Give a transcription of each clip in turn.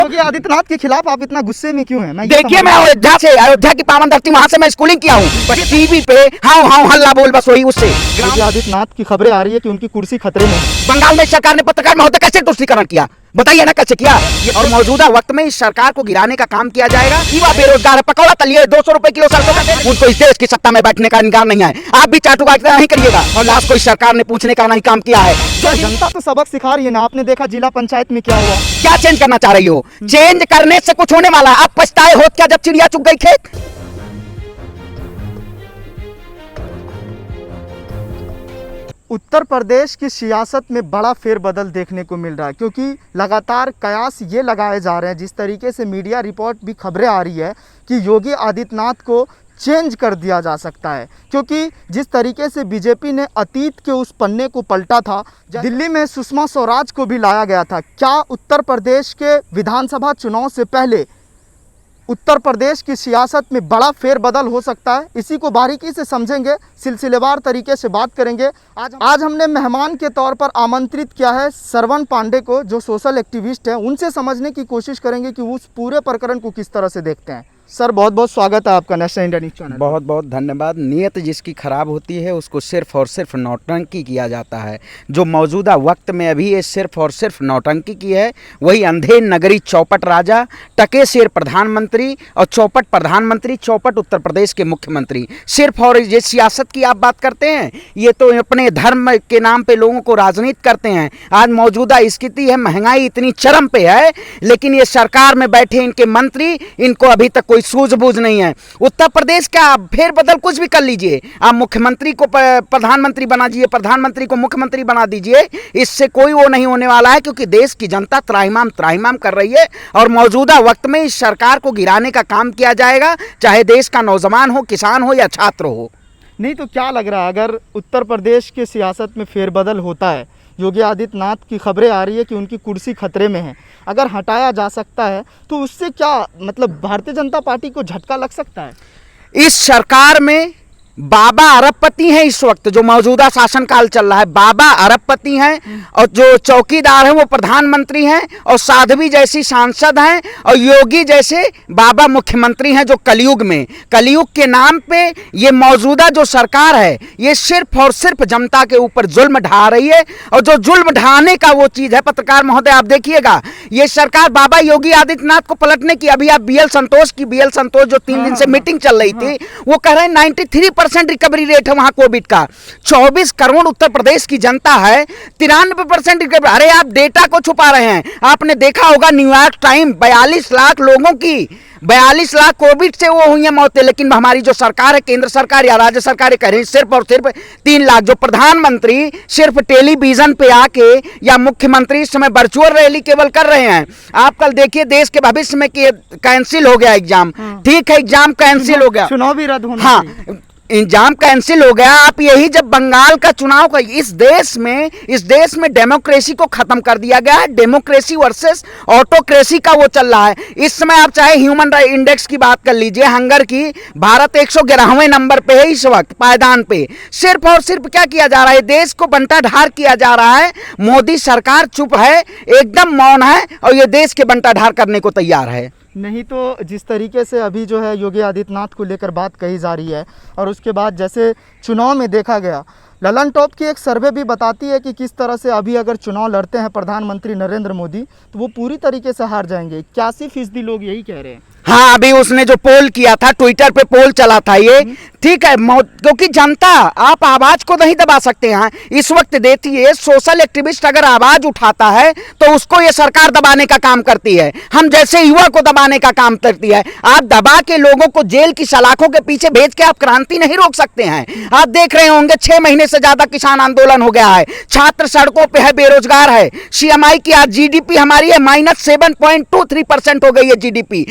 योगी आदित्यनाथ के खिलाफ आप इतना गुस्से में क्यों हैं? देखिए, मैं अयोध्या की पावन धरती, वहां से मैं स्कूलिंग किया हूँ, बस टीवी पे हाँ हाँ हल्ला बोल बस वही उससे। योगी आदित्यनाथ की खबरें आ रही है कि उनकी कुर्सी खतरे में है। बंगाल में सरकार ने पत्रकार महोदय कैसे तुष्टीकरण किया, बताइए ना कैसे किया। और मौजूदा वक्त में इस सरकार को गिराने का काम किया जाएगा। युवा बेरोजगार है, पकौड़ा तलिए 200 रुपए किलो सरसों का तेल। उनको इस देश की सत्ता में बैठने का अधिकार नहीं है। आप भी चाटुकारिता नहीं करिएगा और लास्ट को इस सरकार ने पूछने का नहीं काम किया है। जनता तो सबक सिखा रही है ना, आपने देखा जिला पंचायत में क्या हुआ। क्या चेंज करना चाह रही हो? चेंज करने से कुछ होने वाला है? आप पछताए हो क्या जब चिड़िया चुग गई खेत? उत्तर प्रदेश की सियासत में बड़ा फेरबदल देखने को मिल रहा है, क्योंकि लगातार कयास ये लगाए जा रहे हैं, जिस तरीके से मीडिया रिपोर्ट भी खबरें आ रही है कि योगी आदित्यनाथ को चेंज कर दिया जा सकता है। क्योंकि जिस तरीके से बीजेपी ने अतीत के उस पन्ने को पलटा था, दिल्ली में सुषमा स्वराज को भी लाया गया था, क्या उत्तर प्रदेश के विधानसभा चुनाव से पहले उत्तर प्रदेश की सियासत में बड़ा फेरबदल हो सकता है? इसी को बारीकी से समझेंगे, सिलसिलेवार तरीके से बात करेंगे। आज हमने मेहमान के तौर पर आमंत्रित किया है श्रवण पांडे को, जो सोशल एक्टिविस्ट हैं। उनसे समझने की कोशिश करेंगे कि उस पूरे प्रकरण को किस तरह से देखते हैं। सर, बहुत बहुत स्वागत है आपका नेशनल इंडिया न्यूज़ चैनल। बहुत बहुत धन्यवाद। नीयत जिसकी खराब होती है उसको सिर्फ और सिर्फ नौटंकी किया जाता है। जो मौजूदा वक्त में अभी ये सिर्फ और सिर्फ नौटंकी की है, वही अंधे नगरी चौपट राजा, टके शेर प्रधानमंत्री और चौपट प्रधानमंत्री, चौपट उत्तर प्रदेश के मुख्यमंत्री। सिर्फ और ये सियासत की आप बात करते हैं, ये तो अपने धर्म के नाम पे लोगों को राजनीति करते हैं। आज मौजूदा स्थिति है, महंगाई इतनी चरम पे है, लेकिन ये सरकार में बैठे इनके मंत्री, इनको अभी तक कोई सूझबूझ नहीं है। उत्तर प्रदेश का फेरबदल कुछ भी कर लीजिए, आप मुख्यमंत्री को प्रधानमंत्री बना दीजिए, प्रधानमंत्री को मुख्यमंत्री बना दीजिए, इससे कोई वो नहीं होने वाला है, क्योंकि देश की जनता त्राहिमाम कर रही है। और मौजूदा वक्त में इस सरकार को गिराने का काम किया जाएगा, चाहे देश का नौजवान हो, किसान हो या छात्र हो। नहीं तो क्या लग रहा है, अगर उत्तर प्रदेश के सियासत में फेरबदल होता है, योगी आदित्यनाथ की खबरें आ रही है कि उनकी कुर्सी खतरे में है, अगर हटाया जा सकता है तो उससे क्या मतलब भारतीय जनता पार्टी को झटका लग सकता है? इस सरकार में बाबा अरबपति हैं। इस वक्त जो मौजूदा शासनकाल चल रहा है, बाबा अरबपति हैं, और जो चौकीदार हैं वो प्रधानमंत्री हैं, और साध्वी जैसी सांसद हैं, और योगी जैसे बाबा मुख्यमंत्री हैं। जो कलयुग के नाम पे ये मौजूदा जो सरकार है, ये सिर्फ और सिर्फ जनता के ऊपर जुल्म ढा रही है। और जो जुल्म ढाने का वो चीज़ है, पत्रकार महोदय आप देखिएगा, ये सरकार बाबा योगी आदित्यनाथ को पलटने की, अभी आप बीएल संतोष जो 3 दिन से मीटिंग चल रही थी, वो कह रहे हैं 93% रिकवरी रेट है वहां कोविड का। 24 करोड़ उत्तर प्रदेश की जनता है, 93% रिकवरी। अरे आप डेटा को छुपा रहे हैं। आपने देखा होगा न्यूयॉर्क टाइम 42 लाख लोगों की 42 लाख कोविड से वो हुई है मौतें, लेकिन हमारी जो सरकार है, केंद्र सरकार या राज्य सरकार कह रही है सिर्फ और सिर्फ 3 लाख। जो प्रधानमंत्री सिर्फ टेलीविजन पे आके या मुख्यमंत्री इस समय वर्चुअल रैली केवल कर रहे हैं। आप कल देखिए देश के भविष्य में कैंसिल हो गया एग्जाम। ठीक है, एग्जाम कैंसिल हो गया, चुनाव भी रद्द होना। हाँ, एग्जाम कैंसिल हो गया। आप यही जब बंगाल का चुनाव का इस देश में डेमोक्रेसी को खत्म कर दिया गया है। डेमोक्रेसी वर्सेस ऑटोक्रेसी का वो चल रहा है इस समय। आप चाहे ह्यूमन राइट इंडेक्स की बात कर लीजिए, हंगर की, भारत 111वें नंबर पे है इस वक्त पायदान पे। सिर्फ और सिर्फ क्या किया जा रहा है, देश को बंटाढार किया जा रहा है। मोदी सरकार चुप है, एकदम मौन है, और ये देश के बंटाढार करने को तैयार है। नहीं तो जिस तरीके से अभी जो है योगी आदित्यनाथ को लेकर बात कही जा रही है, और उसके बाद जैसे चुनाव में देखा गया, ललन टॉप की एक सर्वे भी बताती है कि किस तरह से अभी अगर चुनाव लड़ते हैं प्रधानमंत्री नरेंद्र मोदी, तो वो पूरी तरीके से हार जाएंगे। 81% लोग यही कह रहे हैं। हाँ, अभी उसने जो पोल किया था, ट्विटर पे पोल चला था ये, ठीक है, क्योंकि जनता, आप आवाज को नहीं दबा सकते हैं इस वक्त। देखिए, सोशल एक्टिविस्ट अगर आवाज उठाता है तो उसको ये सरकार दबाने का काम करती है, हम जैसे युवा को दबाने का काम करती है। आप दबा के लोगों को जेल की सलाखों के पीछे भेज के आप क्रांति नहीं रोक सकते हैं। आप देख रहे होंगे 6 महीने से ज्यादा किसान आंदोलन हो गया है, छात्र सड़कों पे है, बेरोजगार है। सीएमआई की आज जीडीपी हमारी है -7.23% हो गई है जीडीपी।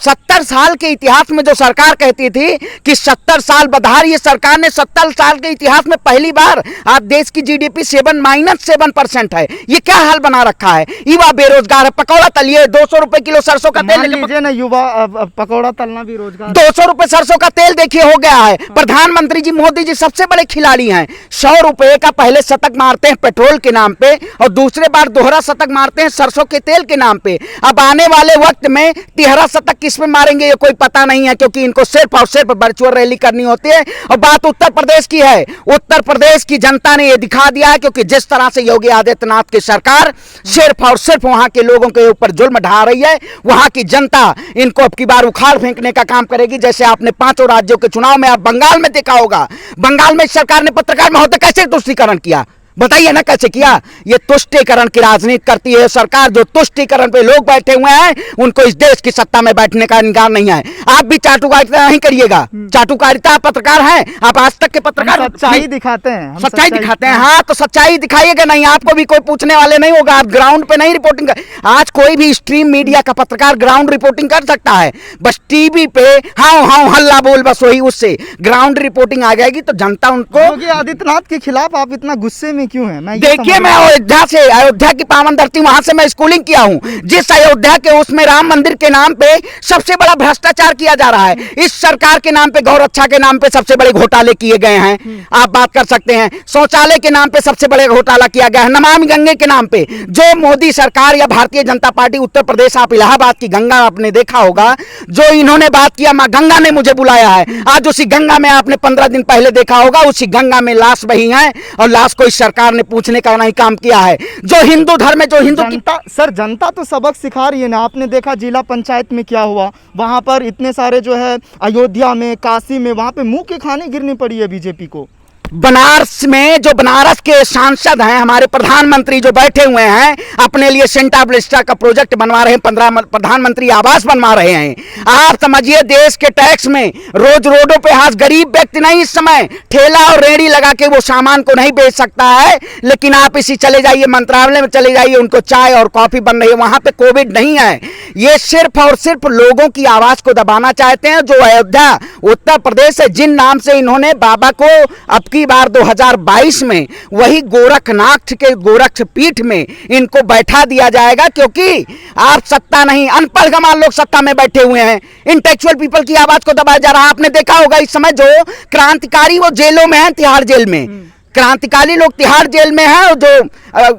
70 साल के इतिहास में जो सरकार कहती थी कि 70 साल बदहार ये सरकार ने 70 साल के इतिहास में पहली बार आप देश की जीडीपी -7% है। ये क्या हाल बना रखा है? युवा बेरोजगार है, पकौड़ा तलिए 200 रुपए किलो सरसों का तेल लीजिए ना, युवा पकौड़ा तलना भी रोजगार। 200 रुपए सरसों का तेल देखिए हो गया है। प्रधानमंत्री जी मोदी जी सबसे बड़े खिलाड़ी हैं। 100 रुपए का पहले शतक मारते हैं पेट्रोल के नाम पे और दूसरे बार दोहरा शतक मारते हैं सरसों के तेल के नाम पे। अब आने वाले वक्त में तिहरा शतक किस में मारेंगे ये कोई पता नहीं है, क्योंकि इनको सिर्फ और सिर्फ वर्चुअल रैली करनी होती है। और बात उत्तर प्रदेश की है, उत्तर प्रदेश की जनता ने यह दिखा दिया है, क्योंकि जिस तरह से योगी आदित्यनाथ की सरकार सिर्फ और सिर्फ वहां के लोगों के ऊपर जुल्म ढा रही है, वहां की जनता इनको अब की बार उखाड़ फेंकने का काम करेगी। जैसे आपने 5 राज्यों के चुनाव में आप बंगाल में देखा होगा, बंगाल में सरकार ने पत्रकार महोदय कैसे तुष्टीकरण किया, बताइए ना कैसे किया। ये तुष्टीकरण की राजनीति करती है सरकार। जो तुष्टीकरण पे लोग बैठे हुए हैं उनको इस देश की सत्ता में बैठने का अधिकार नहीं है। आप भी चाटुकारिता नहीं करिएगा, चाटुकारिता पत्रकार हैं, आप आज तक के पत्रकार सच्चाई दिखाते हैं, सच्चाई दिखाते हैं। हाँ तो सच्चाई दिखाइएगा नहीं, आपको भी कोई पूछने वाले नहीं होगा। आप ग्राउंड पे नहीं रिपोर्टिंग कर, आज कोई भी स्ट्रीम मीडिया का पत्रकार ग्राउंड रिपोर्टिंग कर सकता है, बस टीवी पे हाँ हाँ हल्ला बोल, बस वही उससे ग्राउंड रिपोर्टिंग आ जाएगी तो जनता उनको। योगी आदित्यनाथ के खिलाफ आप इतना गुस्से में क्यों है? मैं देखिए, मैं अयोध्या से, अयोध्या की पावन धरती, वहां से मैं स्कूलिंग किया हूं। जिस अयोध्या के उसमें राम मंदिर के नाम पे सबसे बड़ा भ्रष्टाचार किया जा रहा है, इस सरकार के नाम पे गौ रक्षा के नाम पे सबसे बड़े घोटाले किए गए हैं। आप बात कर सकते हैं, शौचालय के नाम पे सबसे बड़े घोटाला किया गया है, नमामि गंगे के नाम पे जो मोदी सरकार या भारतीय जनता पार्टी उत्तर प्रदेश, आप इलाहाबाद की गंगा आपने देखा होगा, जो इन्होंने बात किया, मां गंगा ने मुझे बुलाया है, आज उसी गंगा में आपने 15 दिन पहले देखा होगा, उसी गंगा में लाश बही है और लाश को इस सरकार ने पूछने का नहीं काम किया है। जो हिंदू धर्म में, जो हिंदू जनता, सर जनता तो सबक सिखा रही है ना। आपने देखा जिला पंचायत में क्या हुआ, वहां पर इतने सारे जो है अयोध्या में, काशी में, वहां पे मुंह के खाने गिरनी पड़ी है बीजेपी को। बनारस में जो बनारस के सांसद हैं, हमारे प्रधानमंत्री जो बैठे हुए हैं, अपने लिए सेंटा ब्लिस्टा का प्रोजेक्ट बनवा रहे हैं, 15 प्रधानमंत्री आवास बनवा रहे हैं। आप समझिए देश के टैक्स में रोज रोडों पे आज गरीब व्यक्ति नहीं इस समय ठेला और रेहड़ी लगा के वो सामान को नहीं बेच सकता है, लेकिन आप इसी चले जाइए मंत्रालय में चले जाइए, उनको चाय और कॉफी बन रही है, वहां पे कोविड नहीं है। ये सिर्फ और सिर्फ लोगों की आवाज को दबाना चाहते हैं। जो अयोध्या उत्तर प्रदेश है, जिन नाम से इन्होंने बाबा को अब की बार 2022 में वही गोरखनाथ के गोरक्ष पीठ में इनको बैठा दिया जाएगा, क्योंकि आप सत्ता नहीं, अनपढ़ गंवार लोग सत्ता में बैठे हुए हैं, इंटेलेक्चुअल पीपल की आवाज को दबाया जा रहा है। आपने देखा होगा इस समय जो क्रांतिकारी वो जेलों में हैं, तिहाड़ जेल में, क्रांतिकारी लोग तिहाड़ जेल में हैं। जो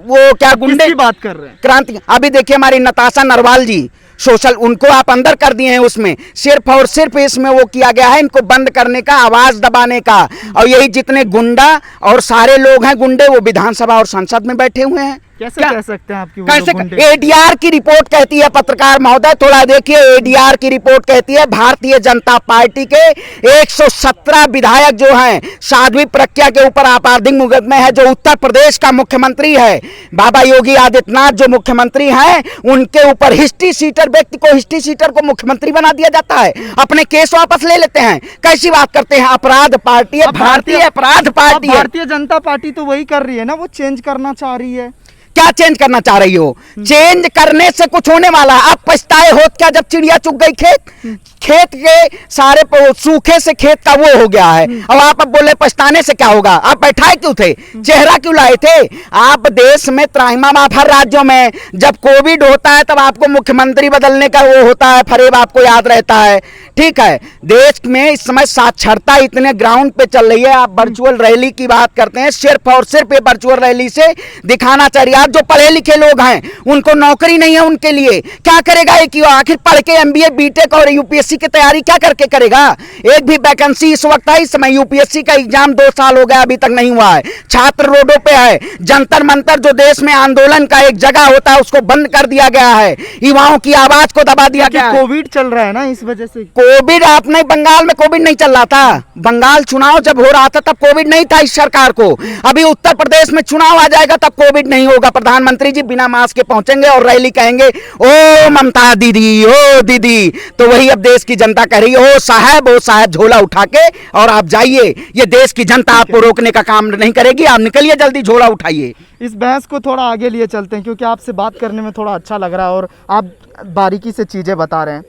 वो क्या गुंडे की बात कर रहे हैं, क्रांति, अभी देखिए हमारी नताशा नरवाल जी सोशल, उनको आप अंदर कर दिए हैं, उसमें सिर्फ और सिर्फ इसमें वो किया गया है इनको बंद करने का, आवाज दबाने का। और यही जितने गुंडा और सारे लोग हैं गुंडे, वो विधानसभा और संसद में बैठे हुए हैं। कैसे कह सकते हैं आपकी? कैसे? एडीआर की रिपोर्ट कहती है, पत्रकार महोदय थोड़ा देखिए, एडीआर की रिपोर्ट कहती है भारतीय जनता पार्टी के 117 विधायक जो हैं साध्वी प्रज्ञा के ऊपर आपराधिक मुकदमे है। जो उत्तर प्रदेश का मुख्यमंत्री है बाबा योगी आदित्यनाथ, जो मुख्यमंत्री हैं, उनके ऊपर हिस्ट्री सीटर व्यक्ति को, हिस्ट्री सीटर को मुख्यमंत्री बना दिया जाता है, अपने केस वापस ले लेते हैं। कैसी बात करते हैं? अपराध पार्टी है, भारतीय अपराध पार्टी है। भारतीय जनता पार्टी तो वही कर रही है ना, वो चेंज करना चाह रही है। क्या चेंज करना चाह रही हो? चेंज करने से कुछ होने वाला है? आप पछताए हो क्या जब चिड़िया चुग गई खेत? खेत के सारे सूखे से खेत का वो हो गया है। अब आप बोले पछताने से क्या होगा? आप बैठाए क्यों थे? चेहरा क्यों लाए थे? आप देश में त्राहिमाम, आप हर राज्यों में जब कोविड होता है तब आपको मुख्यमंत्री बदलने का वो होता है, फरेब आपको याद रहता है। ठीक है, देश में इस समय साक्षरता इतने ग्राउंड पे चल रही है। आप वर्चुअल रैली की बात करते हैं, सिर्फ और सिर्फ ये वर्चुअल रैली से दिखाना चाहिए। आप जो पढ़े लिखे लोग हैं उनको नौकरी नहीं है, उनके लिए क्या करेगा एक युवा? आखिर पढ़ के एमबीए बीटेक और यूपीएससी की तैयारी क्या करके करेगा? एक भी वैकेंसी इस वक्त है, इस समय यूपीएससी का एग्जाम 2 साल हो गया अभी तक नहीं हुआ है। छात्र रोडों पे है, जंतर मंतर जो देश में आंदोलन का एक जगह होता है उसको बंद कर दिया गया है, युवाओं की आवाज को दबा दिया गया है। कोविड चल रहा है ना, इस वजह से। कोविड आपने, बंगाल में कोविड नहीं चल रहा था, बंगाल चुनाव जब हो रहा था तब कोविड नहीं था इस सरकार को। अभी उत्तर प्रदेश में चुनाव आ जाएगा तब कोविड नहीं होगा। प्रधानमंत्री जी बिना मास्क के पहुंचेंगे और रैली कहेंगे ओ ममता दीदी, ओ दीदी, तो वही अब देश की जनता कह रही है ओ साहब झोला उठा के और आप जाइए। ये देश की जनता आपको रोकने का काम नहीं करेगी, आप निकलिए जल्दी, झोला उठाइए। इस बहस को थोड़ा आगे लिए चलते हैं क्योंकि आपसे बात करने में थोड़ा अच्छा लग रहा है और आप बारीकी से चीज़ें बता रहे हैं।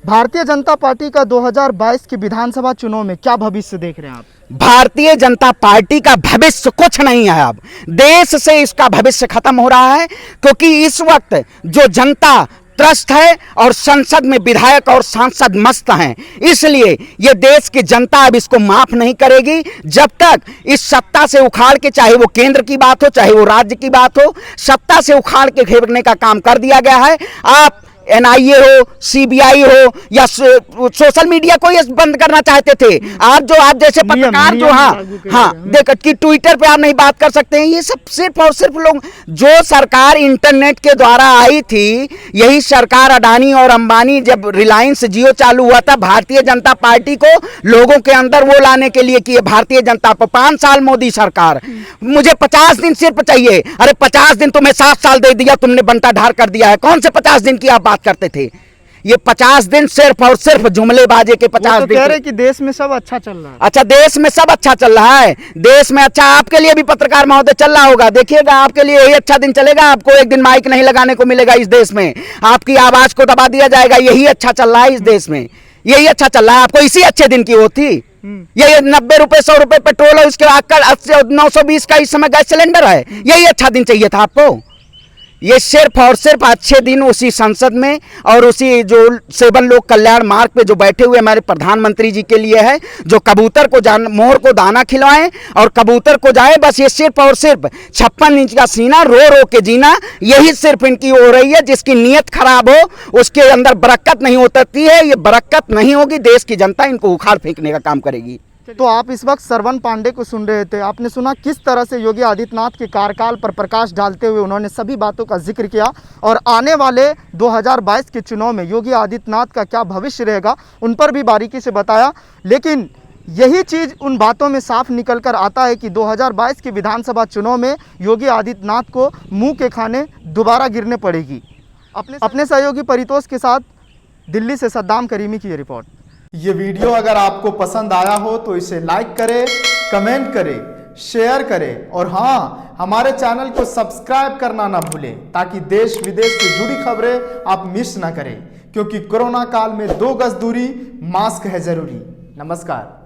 भारतीय जनता पार्टी का 2022 के विधानसभा चुनाव में क्या भविष्य देख रहे हैं आप? भारतीय जनता पार्टी का भविष्य कुछ नहीं है। अब देश से इसका भविष्य खत्म हो रहा है, क्योंकि इस वक्त जो जनता त्रस्त है और संसद में विधायक और सांसद मस्त हैं, इसलिए ये देश की जनता अब इसको माफ नहीं करेगी जब तक इस सत्ता से उखाड़ के, चाहे वो केंद्र की बात हो चाहे वो राज्य की बात हो, सत्ता से उखाड़ के फेंकने का काम कर दिया गया है। आप एनआईए हो, सीबीआई हो या सोशल मीडिया को ये बंद करना चाहते थे। आप जो आप जैसे पत्रकार जो हाँ देख कि ट्विटर पे आप नहीं बात कर सकते हैं, ये सब सिर्फ और सिर्फ लोग, जो सरकार इंटरनेट के द्वारा आई थी, यही सरकार अडानी और अंबानी, जब रिलायंस जियो चालू हुआ था, भारतीय जनता पार्टी को लोगों के अंदर वो लाने के लिए कि भारतीय जनता पर 5 साल मोदी सरकार, मुझे 50 दिन सिर्फ चाहिए। अरे 50 दिन तुम्हें 7 साल दे दिया, तुमने बंटा ढार कर दिया है। कौन से 50 दिन की आप बात करते थे? ये 50 दिन सिर्फ और सिर्फ जुमलेबाजी के 50 दिन। कह रहे कि देश में सब अच्छा चल रहा है। अच्छा, देश में सब अच्छा चल रहा है। देश में अच्छा, आपके लिए भी पत्रकार महोदय चल रहा होगा, देखिएगा आपके लिए यही अच्छा दिन चलेगा। आपको एक दिन माइक नहीं लगाने को मिलेगा इस देश में, आपकी आवाज को दबा दिया जाएगा। यही अच्छा चल रहा है इस देश में, यही अच्छा चल रहा है। आपको इसी अच्छे दिन की होती ये 90 रुपए 100 रुपए पेट्रोल और उसके बाद 920 का इस समय गैस सिलेंडर है। यही अच्छा दिन चाहिए था आपको। ये सिर्फ और सिर्फ अच्छे दिन उसी संसद में और उसी जो 7 लोक कल्याण मार्ग पे जो बैठे हुए हमारे प्रधानमंत्री जी के लिए है, जो कबूतर को मोर को दाना खिलवाएं और कबूतर को जाए। बस ये सिर्फ और सिर्फ 56 इंच का सीना, रो रो के जीना, यही सिर्फ इनकी हो रही है। जिसकी नीयत खराब हो उसके अंदर बरकत नहीं होती है। ये बरकत नहीं होगी, देश की जनता इनको उखाड़ फेंकने का काम करेगी। तो आप इस वक्त श्रवण पांडे को सुन रहे थे। आपने सुना किस तरह से योगी आदित्यनाथ के कार्यकाल पर प्रकाश डालते हुए उन्होंने सभी बातों का जिक्र किया और आने वाले 2022 के चुनाव में योगी आदित्यनाथ का क्या भविष्य रहेगा उन पर भी बारीकी से बताया। लेकिन यही चीज़ उन बातों में साफ निकल कर आता है कि 2022 के विधानसभा चुनाव में योगी आदित्यनाथ को मुँह के खाने दोबारा गिरने पड़ेगी। अपने सहयोगी परितोष के साथ दिल्ली से सद्दाम करीमी की ये रिपोर्ट। ये वीडियो अगर आपको पसंद आया हो तो इसे लाइक करें, कमेंट करें, शेयर करें और हाँ, हमारे चैनल को सब्सक्राइब करना ना भूलें ताकि देश विदेश से जुड़ी खबरें आप मिस ना करें, क्योंकि कोरोना काल में 2 गज दूरी, मास्क है जरूरी। नमस्कार।